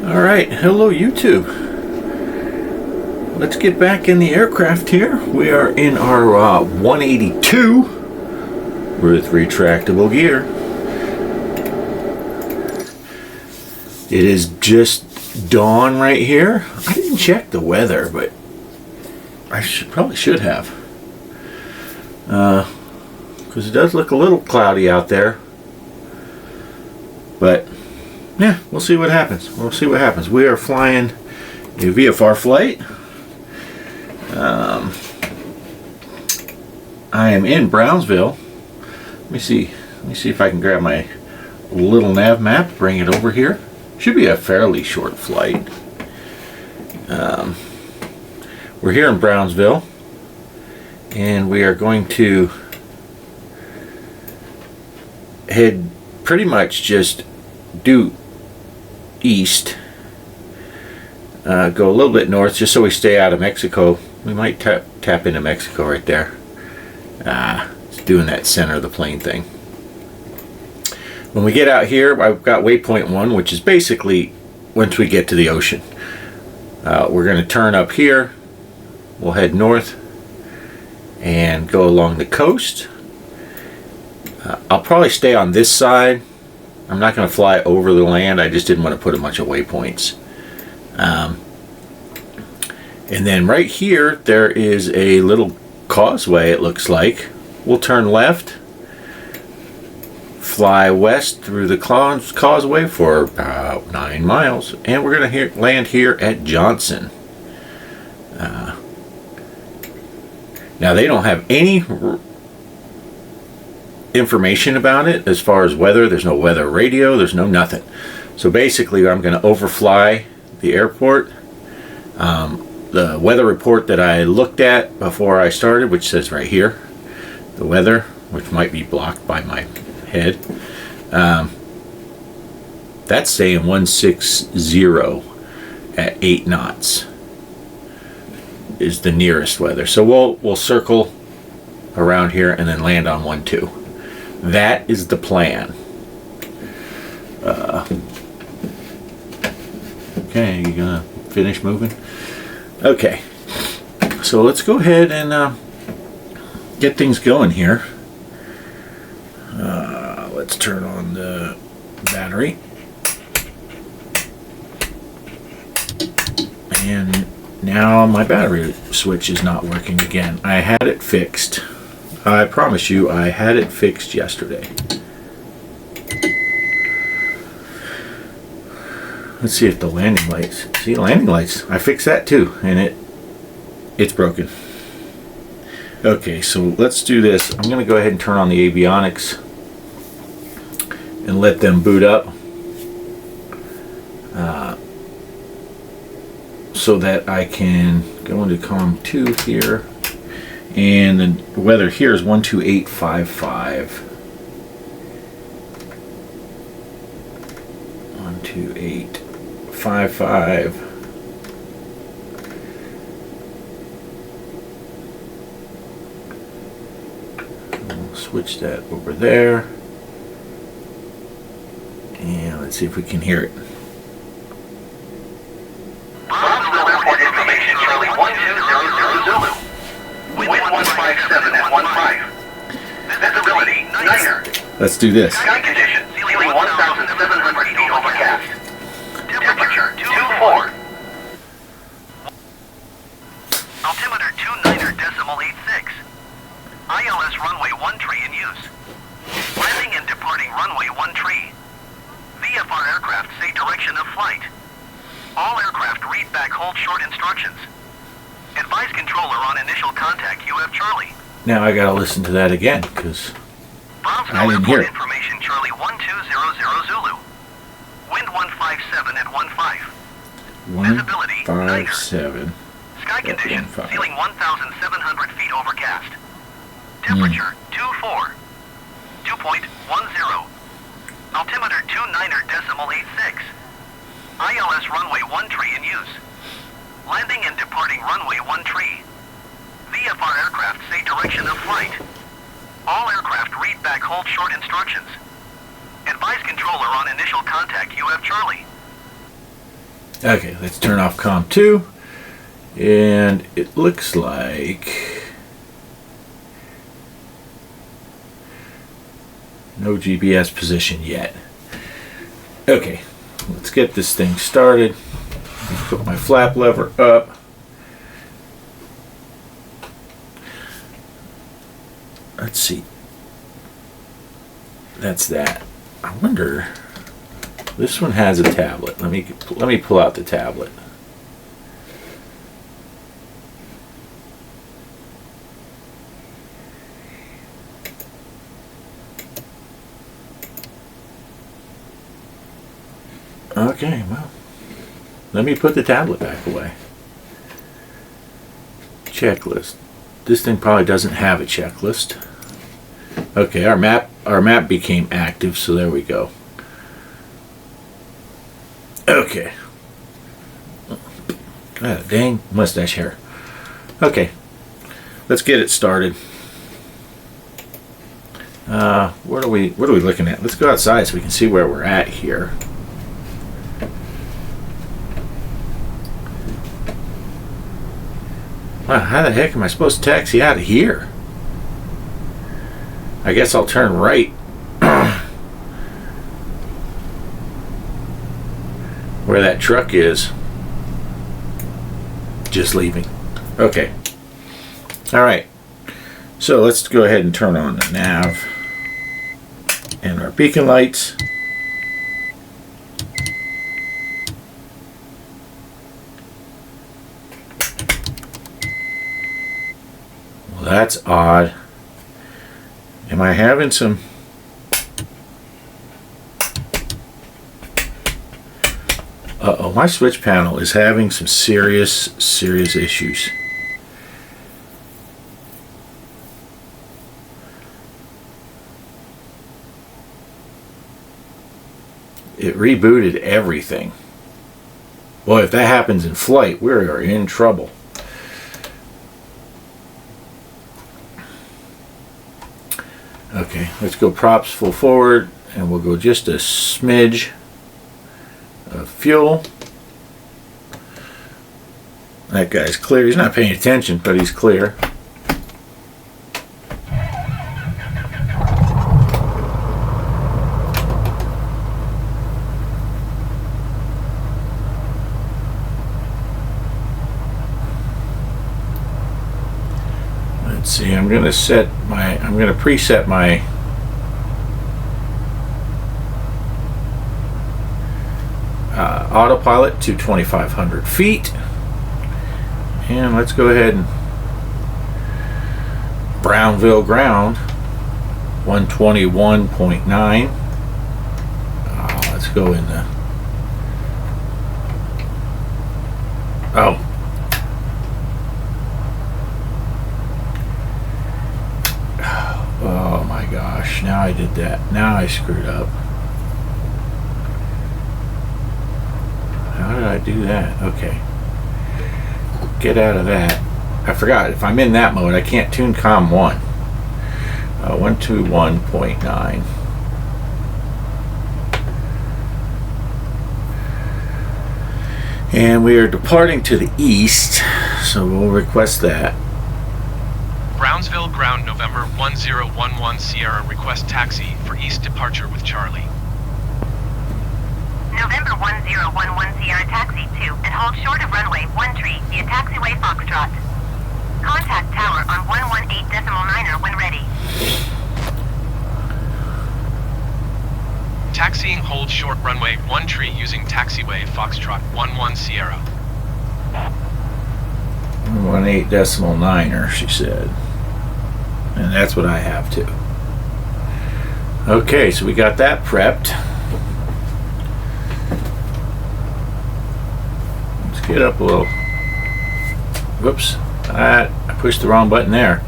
Alright, hello YouTube. Let's get back in the aircraft here. We are in our 182 with retractable gear. It is just dawn right here. I didn't check the weather, but I probably should have. Because it does look a little cloudy out there. But yeah, we'll see what happens. We are flying a VFR flight. I am in Brownsville. Let me see if I can grab my little nav map, bring it over here. Should be a fairly short flight. We're here in Brownsville, and we are going to head pretty much just due east, go a little bit north just so we stay out of Mexico. We might tap into Mexico right there. It's doing that center of the plane thing. When we get out here, I've got waypoint 1, which is basically once we get to the ocean. We're going to turn up here. We'll head north and go along the coast. I'll probably stay on this side. I'm not going to fly over the land. I just didn't want to put a bunch of waypoints. And then right here, there is a little causeway, it looks like. We'll turn left, fly west through the causeway for about 9 miles, and we're going to land here at Johnson. Now, they don't have any information about it as far as weather. There's no weather radio, there's no nothing. So basically, I'm going to overfly the airport. The weather report that I looked at before I started, which says right here, the weather, which might be blocked by my head, that's saying 160 at 8 knots is the nearest weather. So we'll circle around here and then land on 12. That is the plan. Okay, you gonna finish moving? Okay, so let's go ahead and get things going here. Let's turn on the battery. And now my battery switch is not working again. I had it fixed. I promise you, I had it fixed yesterday. Let's see if the landing lights. See, landing lights. I fixed that too, and it's broken. Okay, so let's do this. I'm going to go ahead and turn on the avionics and let them boot up, so that I can go into COM 2 here. And the weather here is 12855. 12855. We'll switch that over there. And let's see if we can hear it. Let's do this. Sky condition, ceiling 1,700 feet overcast. Temperature 24. Altimeter 29.86. ILS runway 13 in use. Landing and departing runway 13. VFR aircraft say direction of flight. All aircraft read back hold short instructions. Advise controller on initial contact UF Charlie. Now I gotta listen to that again, because I didn't hear it. Information Charlie 1200 Zulu. Wind 157 at 15. Visibility 157. Sky condition, ceiling 1,700 feet overcast. Temperature 24. 2.10. Altimeter 29.86. ILS runway 13 in use. Landing and departing runway 13. VFR aircraft say direction of flight. All aircraft read back hold short instructions. Advise controller on initial contact UF Charlie. Okay, let's turn off COM 2. And it looks like no GPS position yet. Okay, let's get this thing started. Put my flap lever up. Let's see. That's that. I wonder. This one has a tablet. Let me pull out the tablet. Okay, well, let me put the tablet back away. Checklist. This thing probably doesn't have a checklist. Okay, our map became active, so there we go. Okay. Ah, dang mustache hair. Okay, let's get it started. What are we looking at? Let's go outside so we can see where we're at here. Wow, how the heck am I supposed to taxi out of here? I guess I'll turn right. Where that truck is. Just leaving. Okay. Alright. So let's go ahead and turn on the nav. And our beacon lights. That's odd. Am I having some... Uh-oh, my switch panel is having some serious issues. It rebooted everything. Boy, if that happens in flight, we are in trouble. Okay, let's go props full forward, and we'll go just a smidge of fuel. That guy's clear. He's not paying attention, but he's clear. Let's see, I'm going to preset my autopilot to 2,500 feet. And let's go ahead and Brownville ground 121.9. Let's go in the... Oh. Oh my gosh, now I did that. Now I screwed up. How did I do that? Okay. Get out of that. I forgot, if I'm in that mode, I can't tune COM 1. 121.9. And we are departing to the east, so we'll request that. Brownsville ground November 1011 Sierra, request taxi for east departure with Charlie. November 1011 Sierra, taxi to and hold short of runway 13 via taxiway Foxtrot. Contact tower on 118.9 when ready. Taxiing hold short runway 13 using taxiway Foxtrot 11 Sierra. 18.9er, she said. And that's what I have too. Okay, so we got that prepped. Let's get up a little. Whoops. I pushed the wrong button there.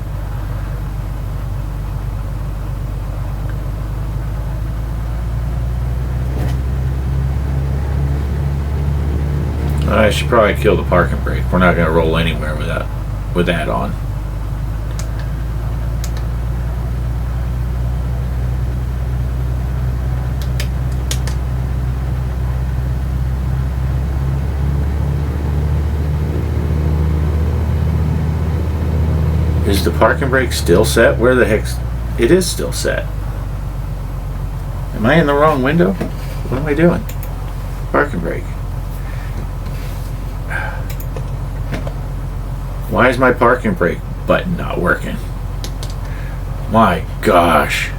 I should probably kill the parking brake. We're not going to roll anywhere with that on. Is the parking brake still set? Where the heck's... It is still set. Am I in the wrong window? What am I doing? Parking brake. Why is my parking brake button not working? My gosh.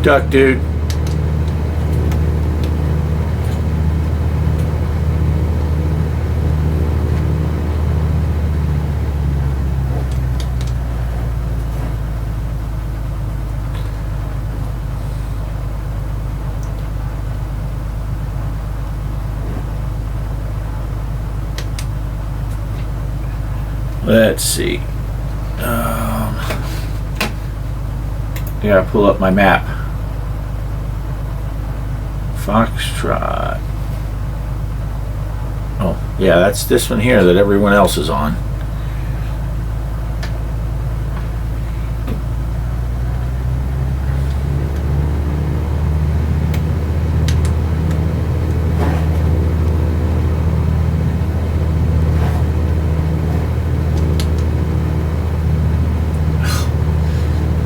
Duck, dude. Let's see. Yeah, pull up my map. Foxtrot. Oh, yeah, that's this one here that everyone else is on.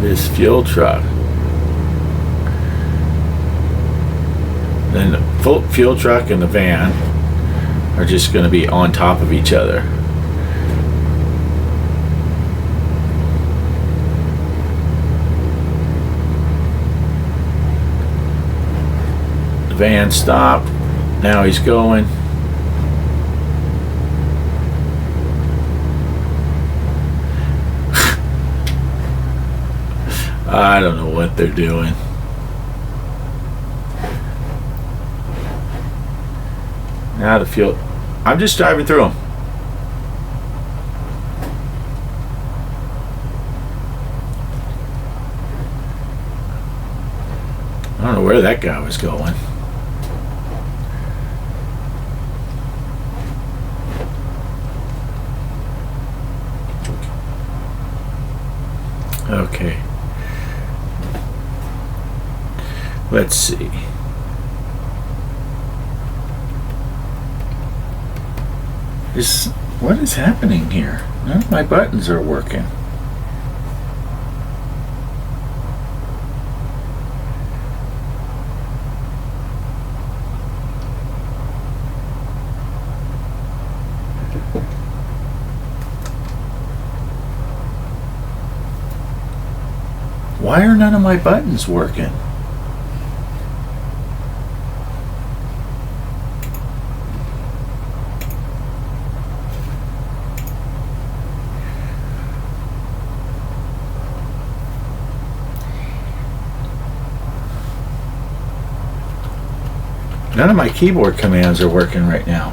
This fuel truck. Then the full fuel truck and the van are just going to be on top of each other. The van stopped. Now he's going. I don't know what they're doing. Now the fuel. I'm just driving through them. I don't know where that guy was going. Okay. Let's see. What is happening here? None of my buttons are working. Why are none of my buttons working? None of my keyboard commands are working right now.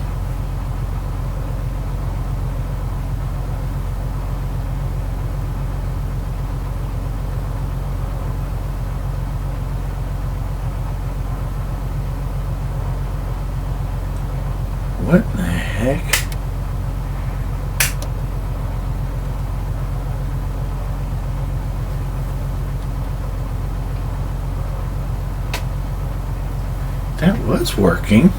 What the heck? That was working.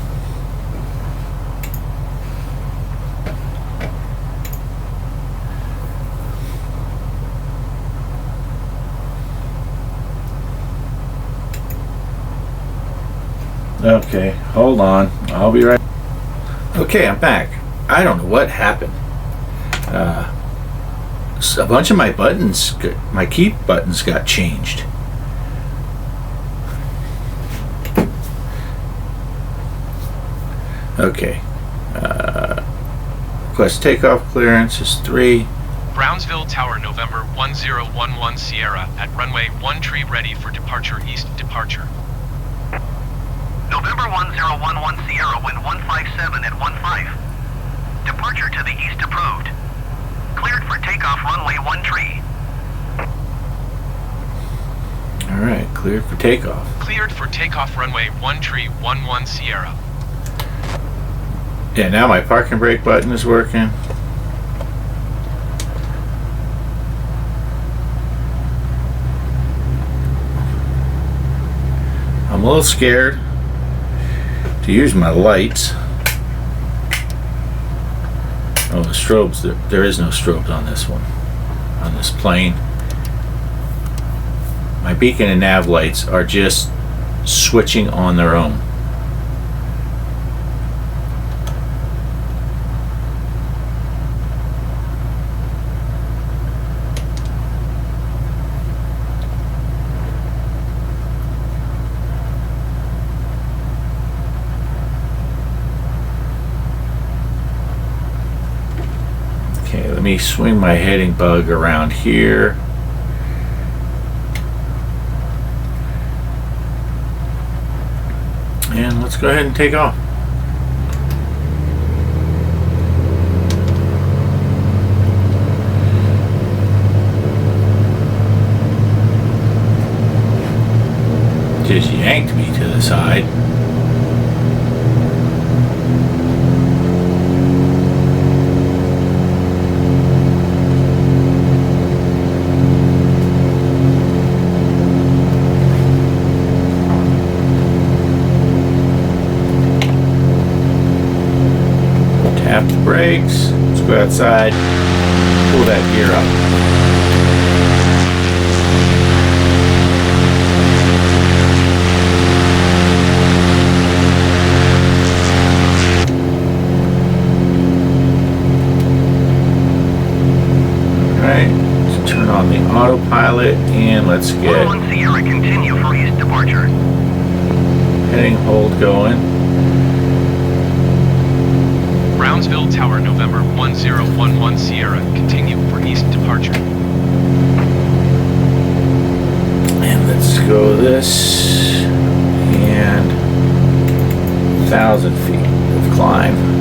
Okay, hold on. I'll be right. Okay, I'm back. I don't know what happened. A bunch of my buttons, my key buttons got changed. Okay. Request takeoff clearance is 3. Brownsville Tower, November 1011 Sierra, at runway 13 ready for departure east departure. November 1011 Sierra, wind 157 at 15. Departure to the east approved. Cleared for takeoff runway 13. Alright, cleared for takeoff. Cleared for takeoff runway 1311 Sierra. Yeah, now my parking brake button is working. I'm a little scared to use my lights. Oh, the strobes, there is no strobes on this one, on this plane. My beacon and nav lights are just switching on their own. Okay, let me swing my heading bug around here. And let's go ahead and take off. Just yanked me to the side. Tap the brakes. Let's go outside. Pull that gear up. Turn on the autopilot and let's get 1 Sierra continue for east departure. heading hold going. Brownsville Tower, November 1011 Sierra, continue for east departure. And let's go this and 1,000 feet of climb.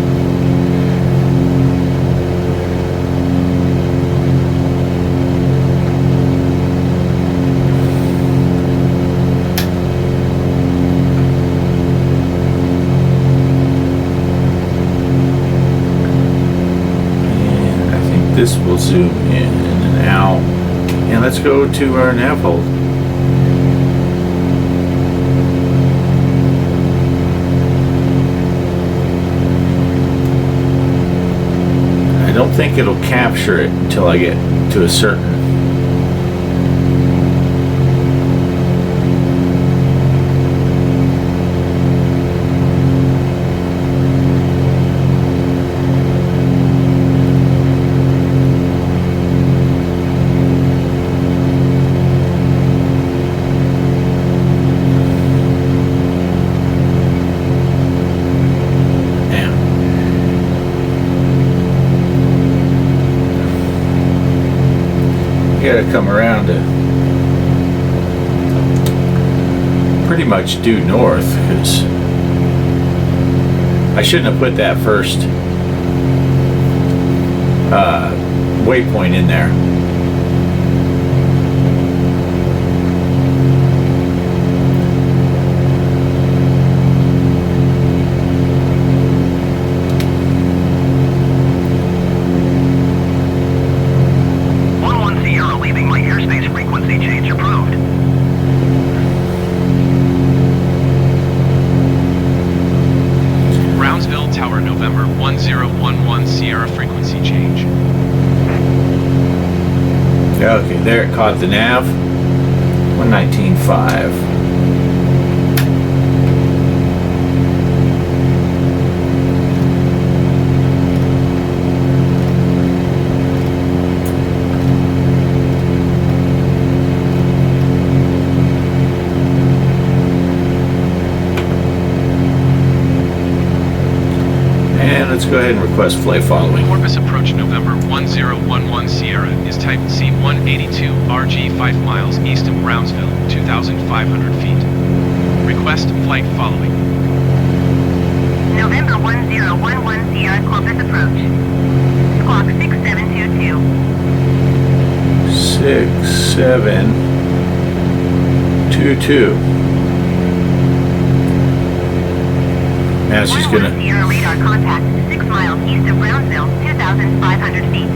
This will zoom in and out. And let's go to our nav hold. I don't think it'll capture it until I get to a certain come around to pretty much due north, because I shouldn't have put that first waypoint in there. Okay, there it caught the nav. 119.5. Let's go ahead and request flight following. Corpus approach November 1011 Sierra is type C182RG 5 miles east of Brownsville, 2,500 feet. Request flight following. November 1011 Sierra Corpus approach. Squawk 6722. 6722. Now she's gonna. Sierra radar contact 6 miles east of Brownsville, 2,500 feet.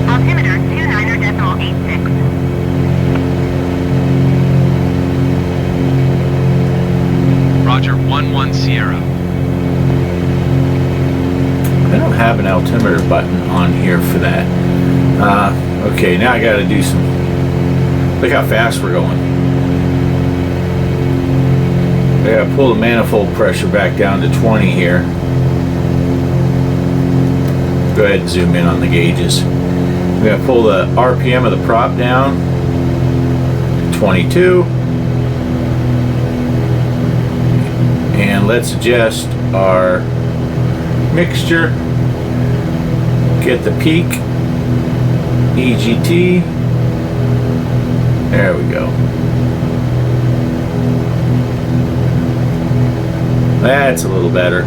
Altimeter 29.86. Roger 11 Sierra. I don't have an altimeter button on here for that. Okay, now I got to do some. Look how fast we're going. I got to pull the manifold pressure back down to 20 here. Go ahead and zoom in on the gauges. I'm going to pull the RPM of the prop down to 22. And let's adjust our mixture. Get the peak. EGT. There we go. That's a little better.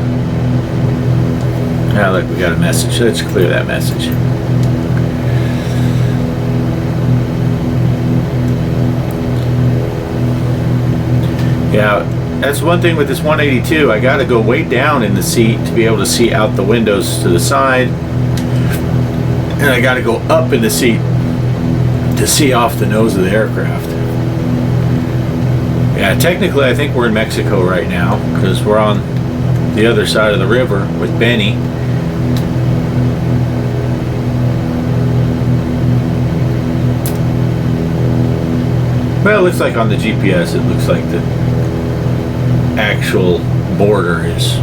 Now look, we got a message. Let's clear that message. Yeah, that's one thing with this 182. I got to go way down in the seat to be able to see out the windows to the side. And I got to go up in the seat to see off the nose of the aircraft. Yeah, technically I think we're in Mexico right now because we're on the other side of the river with Benny. Well, it looks like on the GPS it looks like the actual border is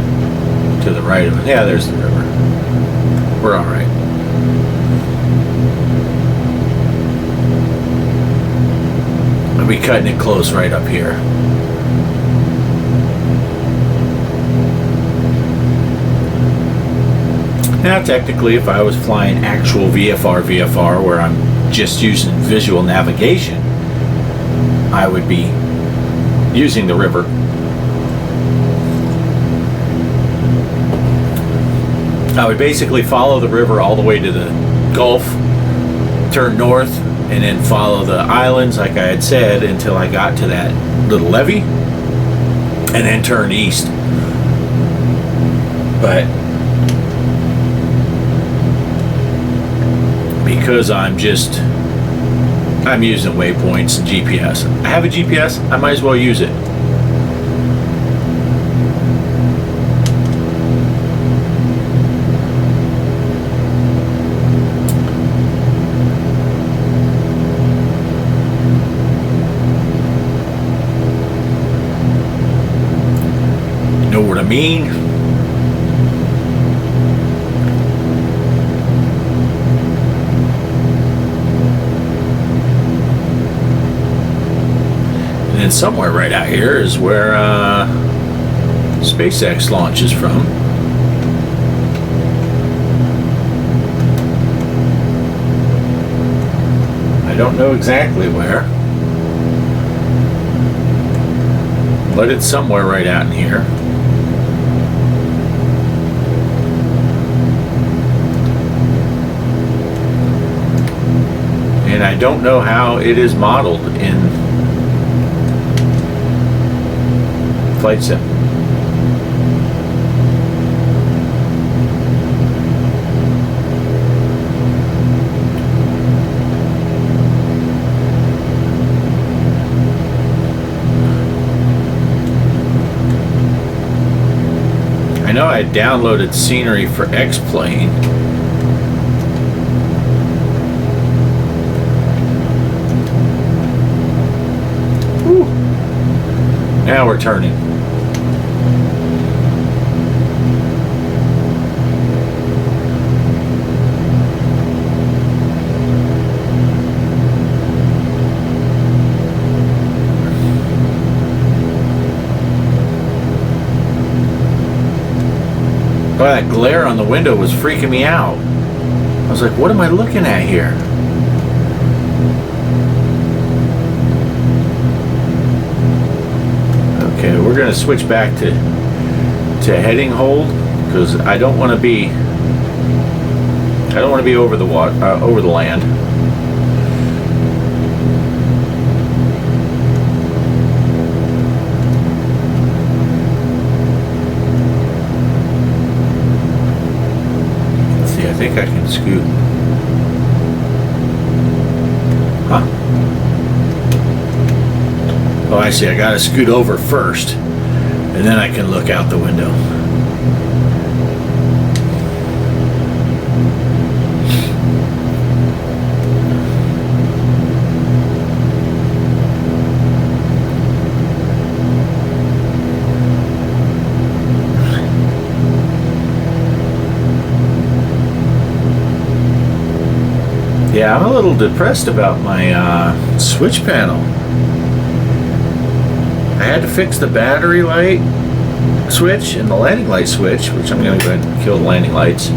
to the right of it. Yeah, there's the river. We're all right. I'll be cutting it close right up here. Now, technically, if I was flying actual VFR where I'm just using visual navigation, I would be using the river. I would basically follow the river all the way to the Gulf, turn north, and then follow the islands, like I had said, until I got to that little levee, and then turn east. But because I'm using waypoints and GPS. I have a GPS, I might as well use it. Know what I mean? And somewhere right out here is where SpaceX launches from. I don't know exactly where, but it's somewhere right out in here. And I don't know how it is modeled in Flight Sim. I know I downloaded scenery for X-Plane. Now we're turning. Boy, that glare on the window was freaking me out. I was like, what am I looking at here? Okay, we're going to switch back to heading hold because I don't want to be over the water, over the land. Let's see, I think I can scoot. Huh. Oh, I see. I got to scoot over first, and then I can look out the window. Yeah, I'm a little depressed about my switch panel. I had to fix the battery light switch and the landing light switch, which I'm going to go ahead and kill the landing lights.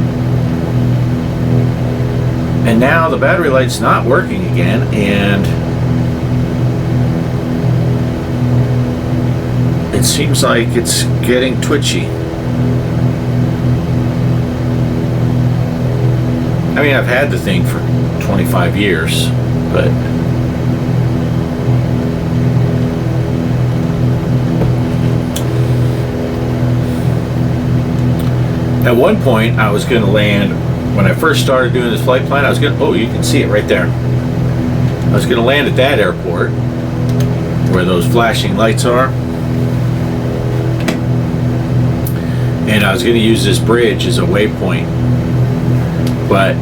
And now the battery light's not working again, and it seems like it's getting twitchy. I mean, I've had the thing for 25 years, but at one point I was going to land, when I first started doing this flight plan, I was going to, oh, you can see it right there. I was going to land at that airport where those flashing lights are. And I was going to use this bridge as a waypoint. But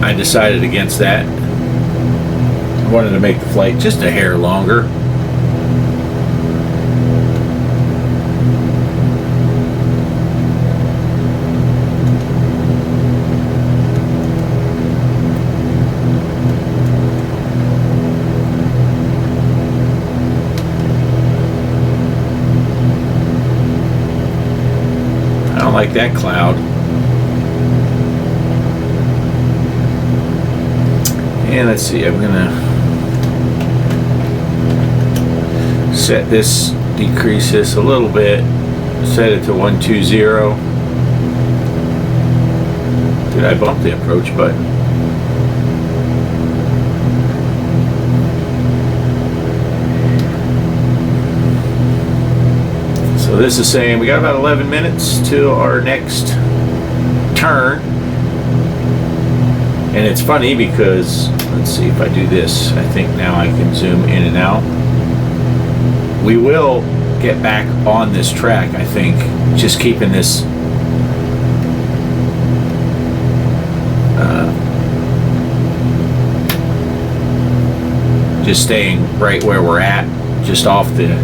I decided against that. I wanted to make the flight just a hair longer. I don't like that cloud. And let's see, I'm gonna set this, decrease this a little bit, set it to 120. Did I bump the approach button? So this is saying we got about 11 minutes to our next turn. And it's funny because, let's see if I do this, I think now I can zoom in and out. We will get back on this track, I think, just keeping this just staying right where we're at, just off the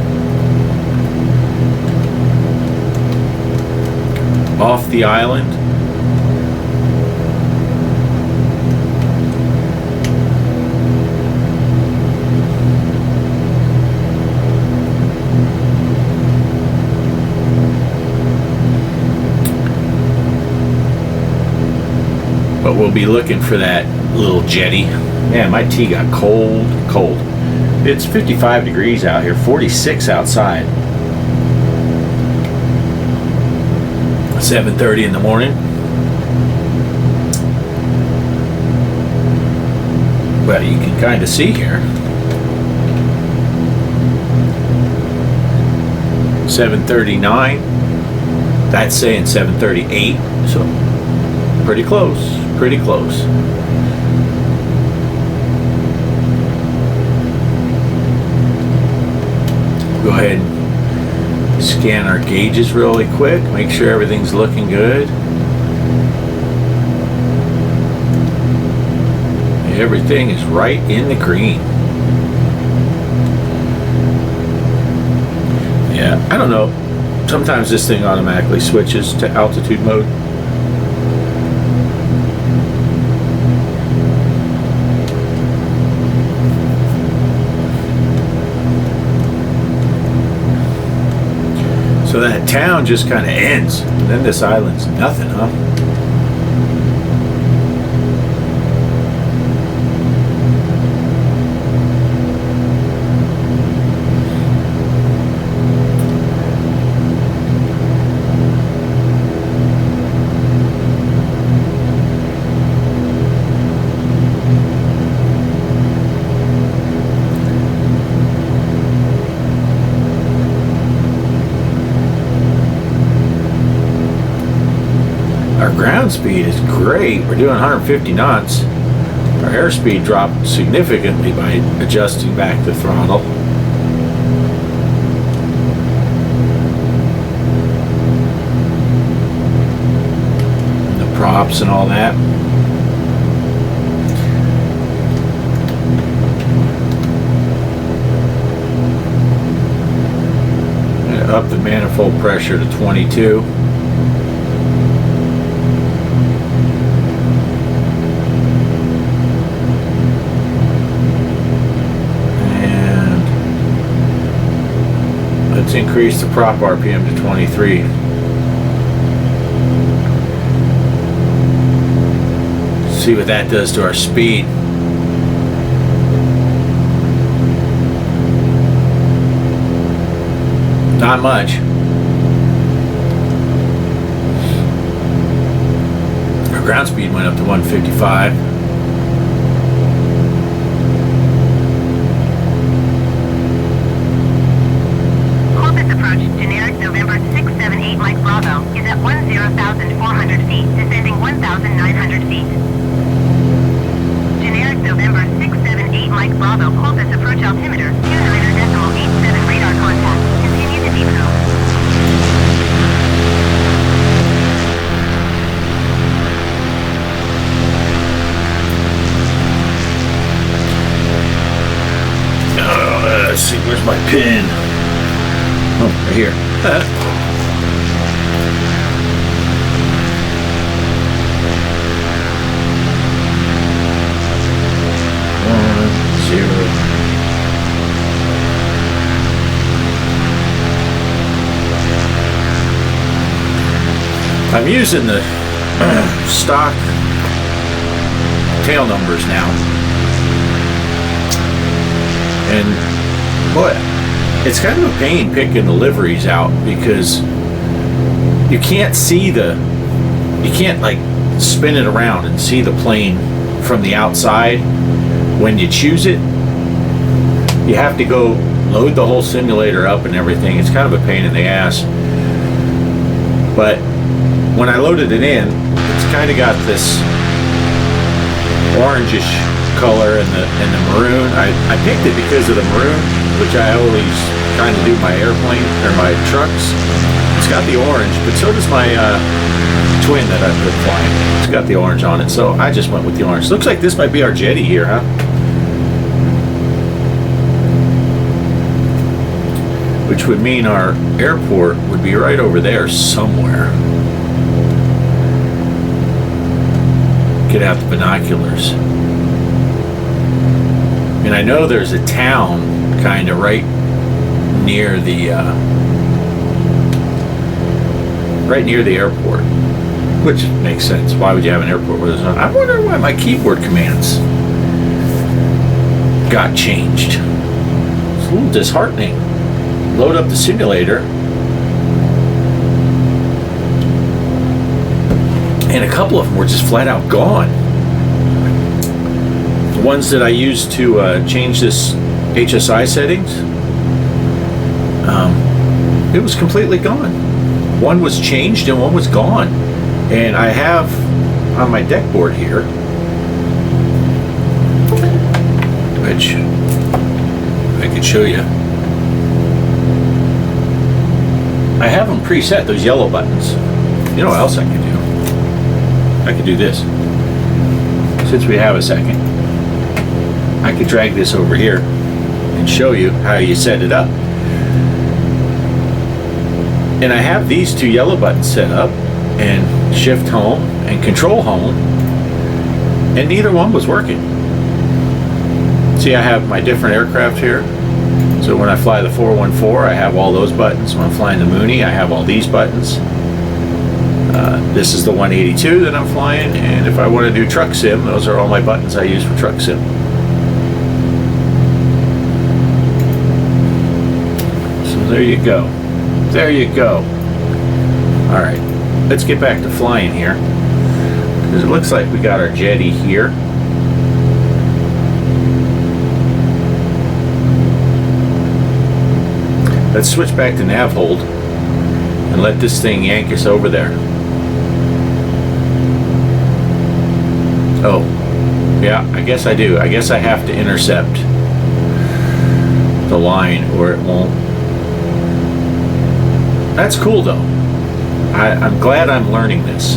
island. But we'll be looking for that little jetty. Man, my tea got cold. It's 55 degrees out here, 46 outside. 7:30 in the morning. Well, you can kind of see here. 7:39. That's saying 7:38. So pretty close. Pretty close. Go ahead and scan our gauges really quick. Make sure everything's looking good. Everything is right in the green. Yeah, I don't know. Sometimes this thing automatically switches to altitude mode. So that town just kind of ends, and then this island's nothing, huh? Ground speed is great. We're doing 150 knots. Our airspeed dropped significantly by adjusting back the throttle. And the props and all that. And up the manifold pressure to 22. Let's increase the prop RPM to 23. See what that does to our speed. Not much. Our ground speed went up to 155. Corpus approach, generic November 678 Mike Bravo, is at 10,400 feet, descending 1,900 feet. Generic November 678 Mike Bravo, Corpus approach altimeter, 29.87 radar contact. Continue to depot. Let's see, where's my pin? Oh, right here. 1, 0. I'm using the stock tail numbers now. And boy, it's kind of a pain picking the liveries out because you can't see you can't like spin it around and see the plane from the outside when you choose it. You have to go load the whole simulator up and everything. It's kind of a pain in the ass. But when I loaded it in, it's kind of got this orangish color and the maroon. I picked it because of the maroon, which I always kind of do my airplane or my trucks. It's got the orange, but so does my twin that I've been flying. It's got the orange on it, so I just went with the orange. Looks like this might be our jetty here, huh? Which would mean our airport would be right over there somewhere. Get out the binoculars. And I know there's a town kind of right near the airport, which makes sense. Why would you have an airport where there's not? I wonder why my keyboard commands got changed. It's a little disheartening. Load up the simulator, and a couple of them were just flat out gone. The ones that I used to change this HSI settings, it was completely gone. One was changed and one was gone. And I have on my deck board here, which I could show you, I have them preset, those yellow buttons. You know what else I can do? I could do this. Since we have a second, I could drag this over here and show you how you set it up. And I have these two yellow buttons set up, and shift home and control home, and neither one was working. See, I have my different aircraft here. So when I fly the 414, I have all those buttons. When I'm flying the Mooney, I have all these buttons. This is the 182 that I'm flying, and if I want to do truck sim, those are all my buttons I use for truck sim. So there you go. There you go. All right, let's get back to flying here, because it looks like we got our jetty here. Let's switch back to nav hold and let this thing yank us over there. Oh, yeah, I guess I do. I guess I have to intercept the line or it won't. That's cool though. I'm glad I'm learning this.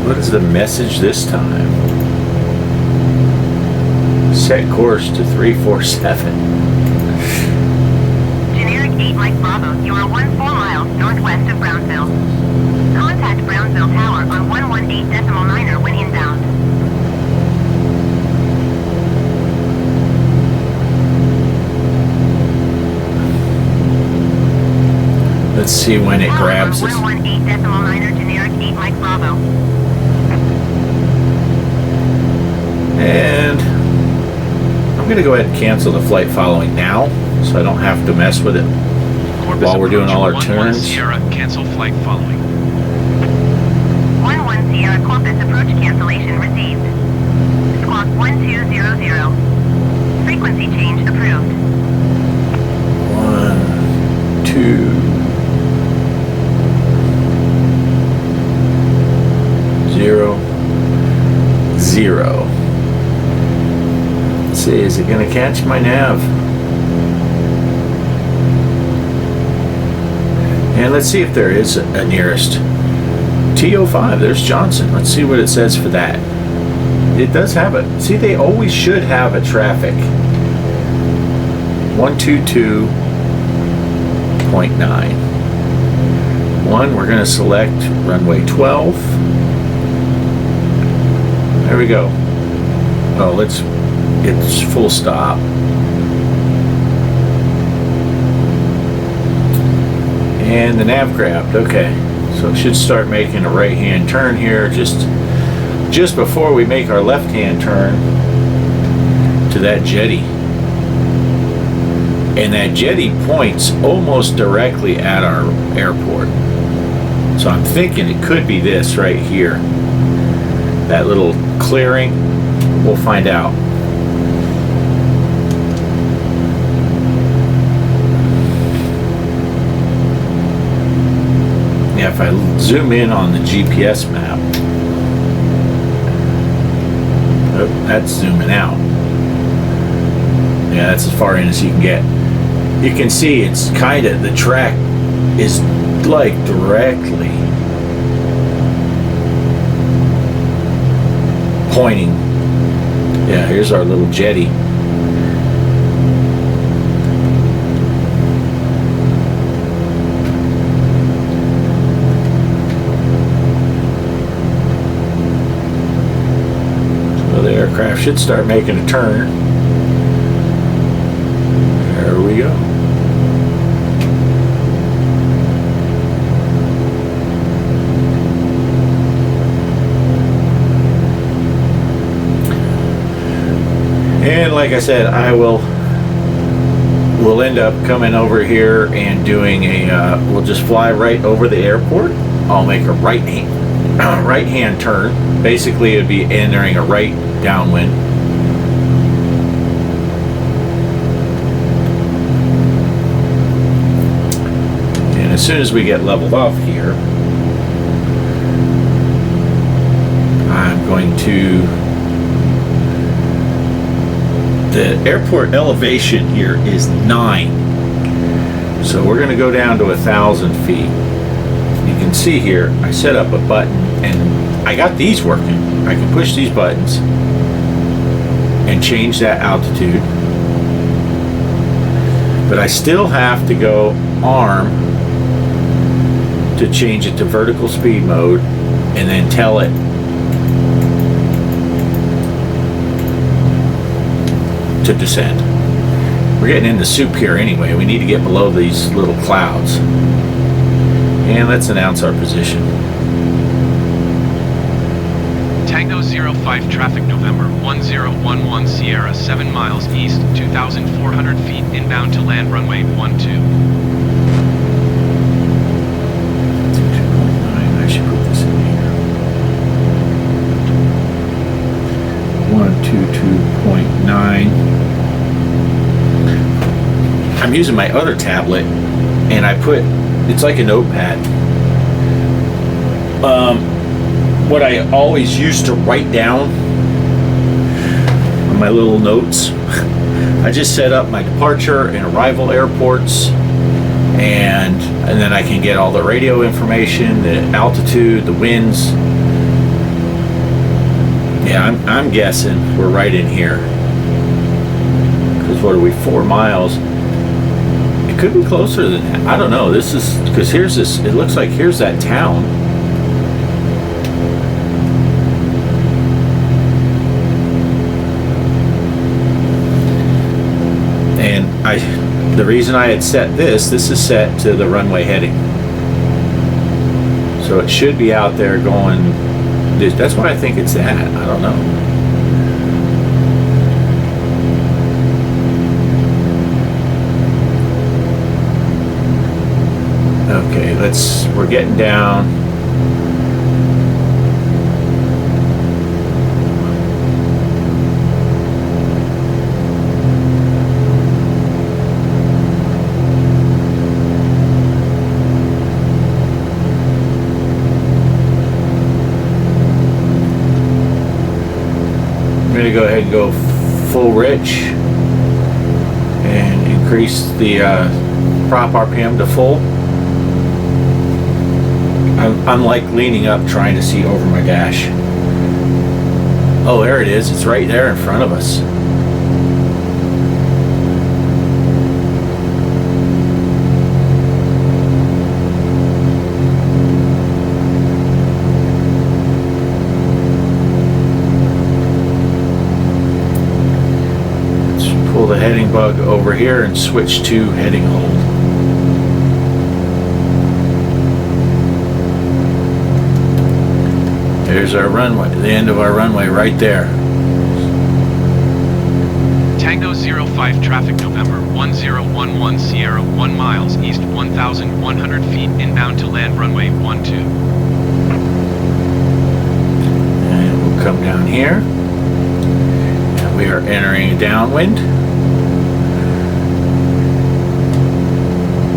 What is the message this time? Set course to 347. Generic 8 Mike Bravo, you are 14 miles northwest of Brownsville. Contact Brownsville Tower on 118.9er when inbound. Let's see when it grabs us. 118.9 generic 8 Mike Bravo. And I'm going to go ahead and cancel the flight following now, so I don't have to mess with it Corpus while we're doing all our approach 11 turns. Sierra, cancel flight following. 11 Sierra Corpus approach cancellation received. Squawk 1200. Frequency change approved. 1, 2, 0, 0. Let's see, is it going to catch my nav? And let's see if there is a nearest. T05, there's Johnson. Let's see what it says for that. It does have it. See, they always should have a traffic. 122.9. We're going to select runway 12. There we go. Oh, it's full stop. And the nav grabbed. Okay, so it should start making a right-hand turn here just before we make our left-hand turn to that jetty. And that jetty points almost directly at our airport. So I'm thinking it could be this right here. That little clearing. We'll find out. Yeah, if I zoom in on the GPS map, oh, that's zooming out. Yeah, that's as far in as you can get. You can see it's kind of, the track is like directly pointing. Yeah, here's our little jetty. So the aircraft should start making a turn. There we go. And like I said, we'll end up coming over here and doing we'll just fly right over the airport. I'll make a right-hand turn. Basically, it'd be entering a right downwind. And as soon as we get leveled off here, I'm going to... The airport elevation here is 9. So we're going to go down to 1,000 feet. You can see here, I set up a button and I got these working. I can push these buttons and change that altitude. But I still have to go arm to change it to vertical speed mode and then tell it to descend. We're getting into soup here anyway. We need to get below these little clouds. And let's announce our position. Tango 05 traffic November 1011 Sierra 7 miles east, 2,400 feet inbound to land runway 12. 2.9, I should put this in here. 122.9. I'm using my other tablet and I put, it's like a notepad. What I always used to write down on my little notes, I just set up my departure and arrival airports, and then I can get all the radio information, the altitude, the winds. Yeah, I'm guessing we're right in here. Because what are we, 4 miles? It could be closer than that. I don't know. This is, because here's this, it looks like here's that town. And the reason I had set this is set to the runway heading. So it should be out there going. That's why I think it's that. I don't know. Okay, we're getting down. I'm going to go ahead and go full rich and increase the prop RPM to full. I'm like leaning up trying to see over my dash. Oh, there it is. It's right there in front of us. Let's pull the heading bug over here and switch to heading hold. There's our runway, the end of our runway right there. Tango 05 traffic November 1011 Sierra 1 miles east 1,100 feet inbound to land runway 12. And we'll come down here. And we are entering downwind.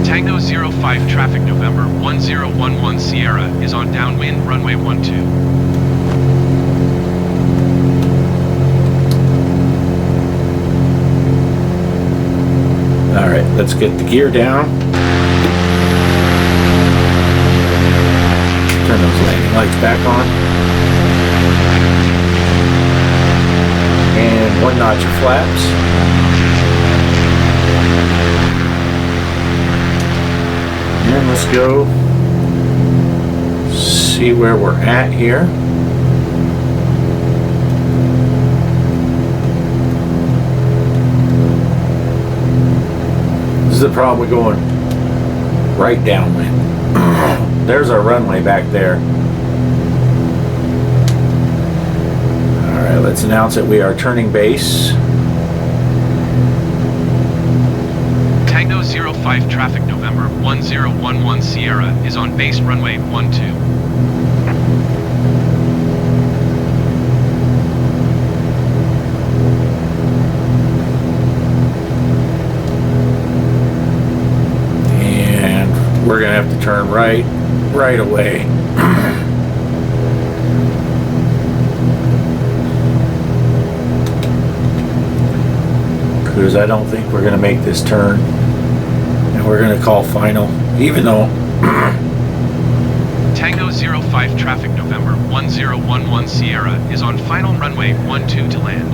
Tango 05 traffic November 1011 Sierra is on downwind runway 12. Alright, let's get the gear down. Turn those landing lights back on. And 1 notch of flaps. And let's go see where we're at here. This is the problem with going right downwind. There's our runway back there. Alright, let's announce that we are turning base. Tango 05 traffic November 1011 Sierra is on base runway 12. And we're gonna have to turn right away. Because I don't think we're gonna make this turn. And we're going to call final, even though Tango 05 traffic November 1011 Sierra is on final runway 12 to land.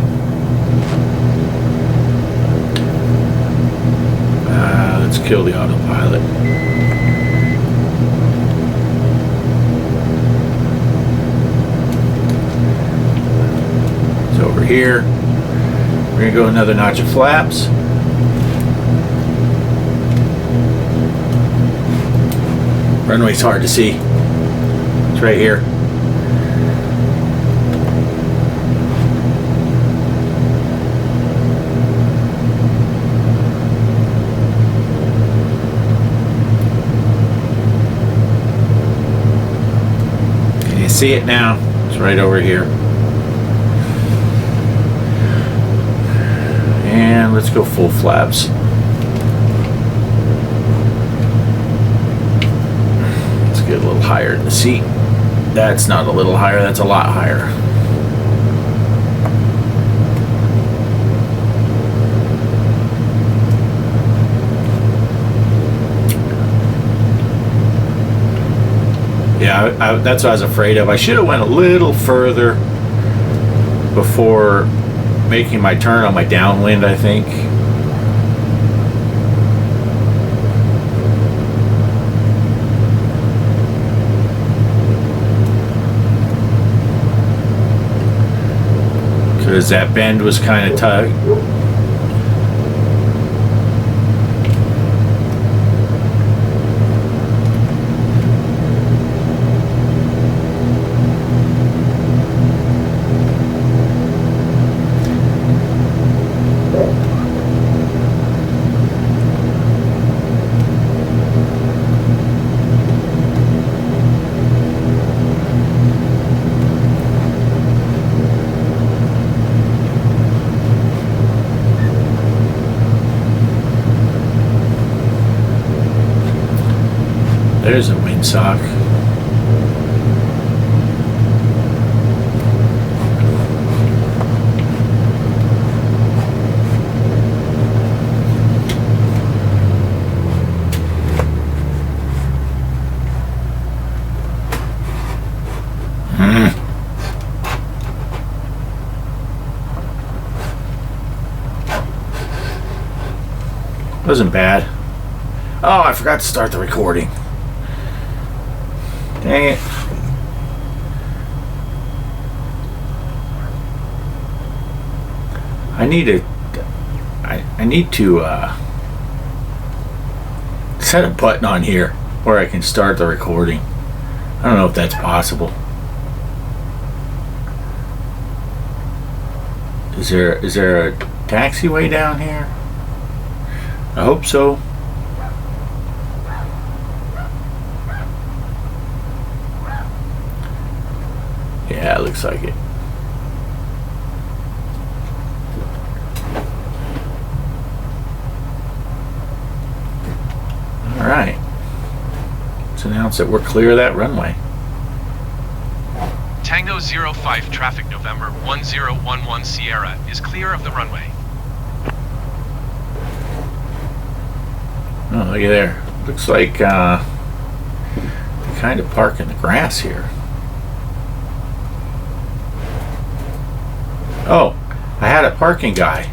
Let's kill the autopilot. It's over here. We're going to go another notch of flaps. Runway's hard to see. It's right here. Can you see it now? It's right over here. And let's go full flaps. Get a little higher in the seat. That's not a little higher, that's a lot higher. Yeah, that's what I was afraid of. I should have went a little further before making my turn on my downwind, I think. Because that bend was kind of tight. there's a windsock. Wasn't bad. Oh, I forgot to start the recording. Dang it. I need to set a button on here where I can start the recording. I don't know if that's possible. Is there a taxiway down here? I hope so. Yeah, it looks like it. All right. Let's announce that we're clear of that runway. Tango 05 traffic November 1011 Sierra is clear of the runway. Oh, look at there. Looks like they kind of park in the grass here. Oh, I had a parking guy.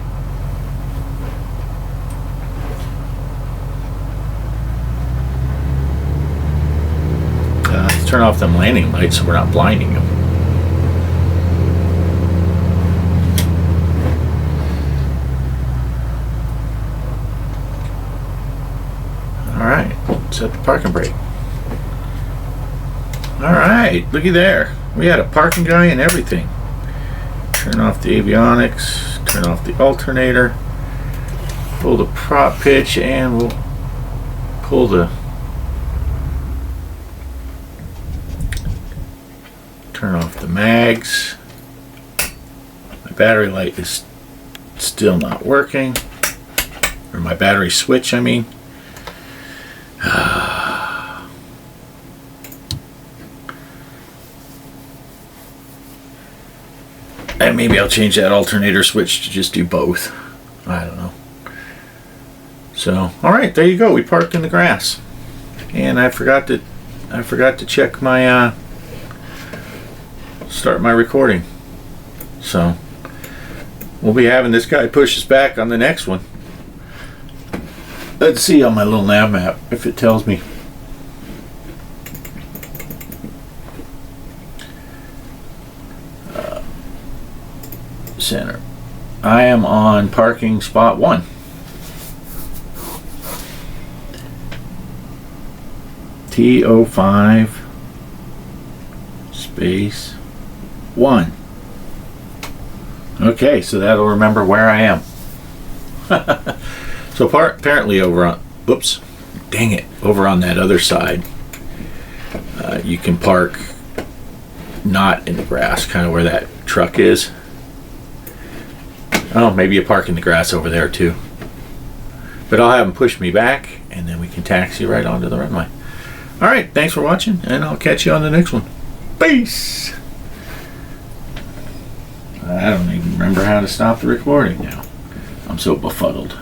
Let's turn off them landing lights so we're not blinding them. Alright, set the parking brake. Alright, looky there. We had a parking guy and everything. Turn off the avionics, turn off the alternator, pull the prop pitch, and we'll pull the turn off the mags. My battery light is still not working, or my battery switch, I mean. And maybe I'll change that alternator switch to just do both. I don't know. So, all right, there you go. We parked in the grass, and I forgot to check my start my recording. So we'll be having this guy push us back on the next one. Let's see on my little nav map if it tells me. Center. I am on parking spot 1. T05 space 1. Okay, so that'll remember where I am. So apparently over on, oops, dang it, over on that other side, you can park not in the grass, kind of where that truck is. Oh, maybe you park in the grass over there too. But I'll have them push me back, and then we can taxi right onto the runway. All right, thanks for watching, and I'll catch you on the next one. Peace! I don't even remember how to stop the recording now. I'm so befuddled.